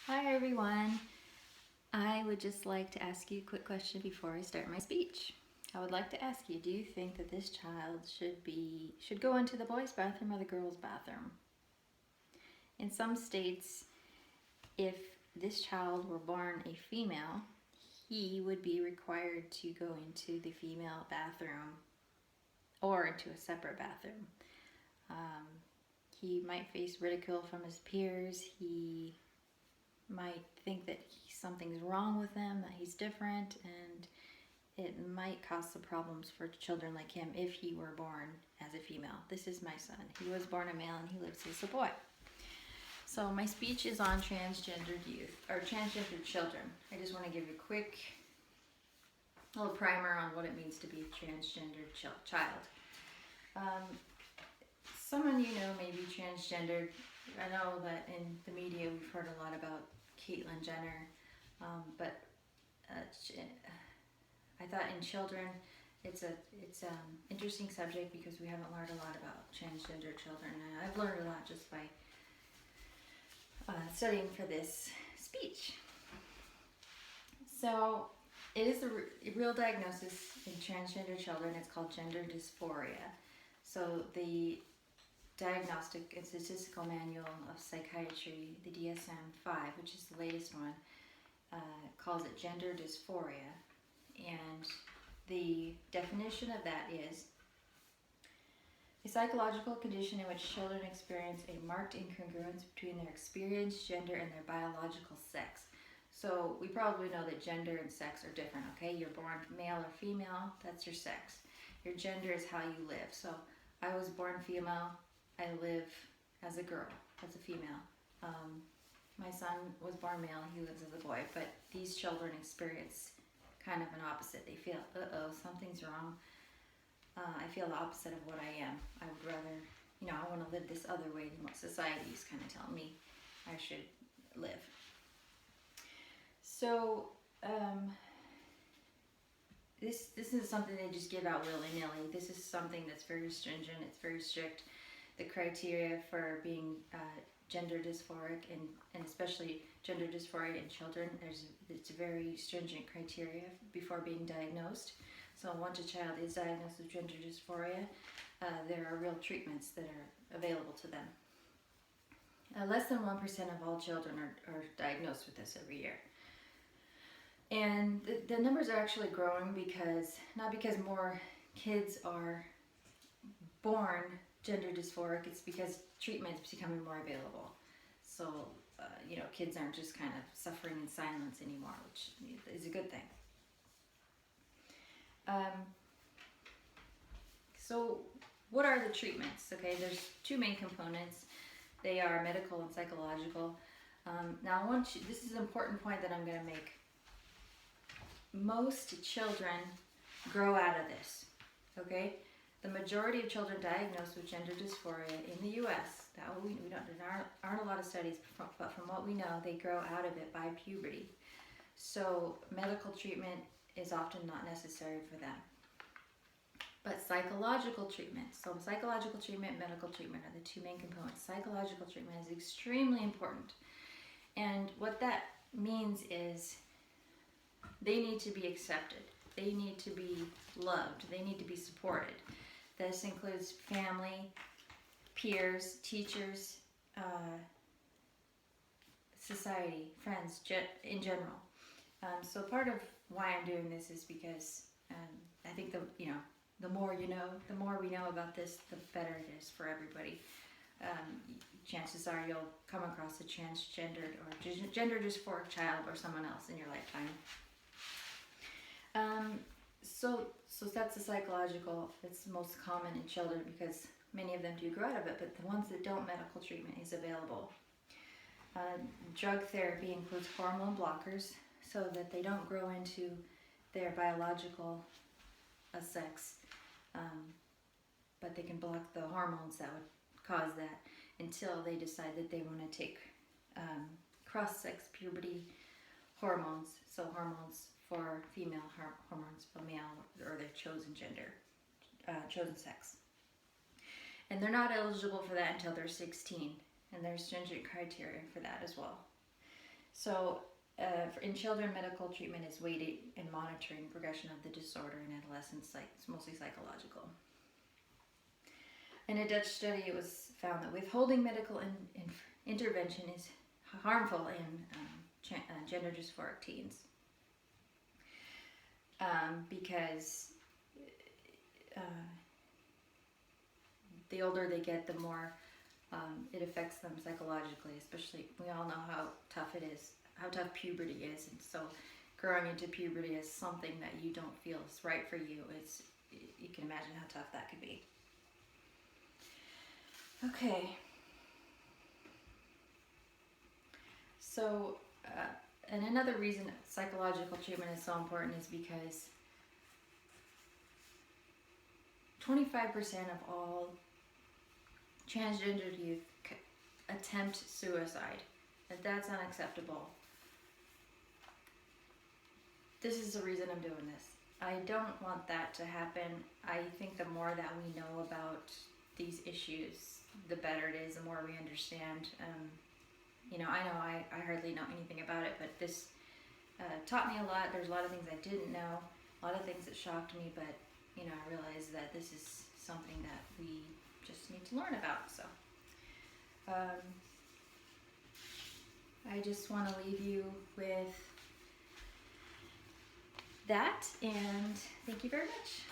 Hi everyone. I would just like to ask you a quick question before I start my speech. I would like to ask you, do you think that this child should go into the boys' bathroom or the girls' bathroom? In some states, if this child were born a female, he would be required to go into the female bathroom or into a separate bathroom. Um, he might face ridicule from his peers. He might think that something's wrong with him, that he's different, and it might cause some problems for children like him if he were born as a female. This is my son. He was born a male and he lives as a boy. So my speech is on transgendered youth, or transgendered children. I just want to give you a quick little primer on what it means to be a transgendered child. Some of you know maybe transgendered. I know that in the media we've heard a lot about Caitlyn Jenner, but I thought in children it's an interesting subject because we haven't learned a lot about transgender children. And I've learned a lot just by studying for this speech. So it is a real diagnosis in transgender children. It's called gender dysphoria. So the Diagnostic and Statistical Manual of Psychiatry, the DSM-5, which is the latest one, calls it gender dysphoria. And the definition of that is a psychological condition in which children experience a marked incongruence between their experienced gender and their biological sex. So we probably know that gender and sex are different, okay? You're born male or female, that's your sex. Your gender is how you live. So I was born female, I live as a girl, as a female. My son was born male, he lives as a boy, but these children experience kind of an opposite. They feel, something's wrong. I feel the opposite of what I am. I would rather, I want to live this other way than what society is kind of telling me I should live. So, this isn't something they just give out willy-nilly. This is something that's very stringent, it's very strict. The criteria for being gender dysphoric and especially gender dysphoria in children, it's a very stringent criteria before being diagnosed. So once a child is diagnosed with gender dysphoria, there are real treatments that are available to them. Less than 1% of all children are diagnosed with this every year. And the numbers are actually growing not because more kids are born gender dysphoric, it's because treatment is becoming more available. So, kids aren't just kind of suffering in silence anymore, which is a good thing. So what are the treatments? Okay, there's two main components. They are medical and psychological. Now, this is an important point that I'm going to make. Most children grow out of this, okay? The majority of children diagnosed with gender dysphoria in the U.S., there aren't a lot of studies, but from what we know, they grow out of it by puberty. So medical treatment is often not necessary for them. But psychological treatment, medical treatment are the two main components. Psychological treatment is extremely important. And what that means is they need to be accepted. They need to be loved. They need to be supported. This includes family, peers, teachers, society, friends, in general. So part of why I'm doing this is because I think the more you know, the more we know about this, the better it is for everybody. Chances are you'll come across a transgendered or gender dysphoric child or someone else in your lifetime. So that's the psychological. It's most common in children because many of them do grow out of it, but the ones that don't, medical treatment is available. Drug therapy includes hormone blockers so that they don't grow into their biological sex, but they can block the hormones that would cause that until they decide that they want to take cross-sex puberty hormones, so hormones for female, hormones for male, or their chosen gender, chosen sex. And they're not eligible for that until they're 16, and there's stringent criteria for that as well. So, in children, medical treatment is weighted in monitoring progression of the disorder in adolescents. It's mostly psychological. In a Dutch study, it was found that withholding medical intervention is harmful in gender dysphoric teens because the older they get, the more it affects them psychologically. Especially, we all know how tough it is, how tough puberty is, and so growing into puberty is something that you don't feel is right for you. You can imagine how tough that could be. Okay. So, and another reason psychological treatment is so important is because 25% of all transgender youth attempt suicide, and that's unacceptable. This is the reason I'm doing this. I don't want that to happen. I think the more that we know about these issues, the better it is, the more we understand. I hardly know anything about it, but this taught me a lot. There's a lot of things I didn't know, a lot of things that shocked me, but I realized that this is something that we just need to learn about. So I just want to leave you with that, and thank you very much.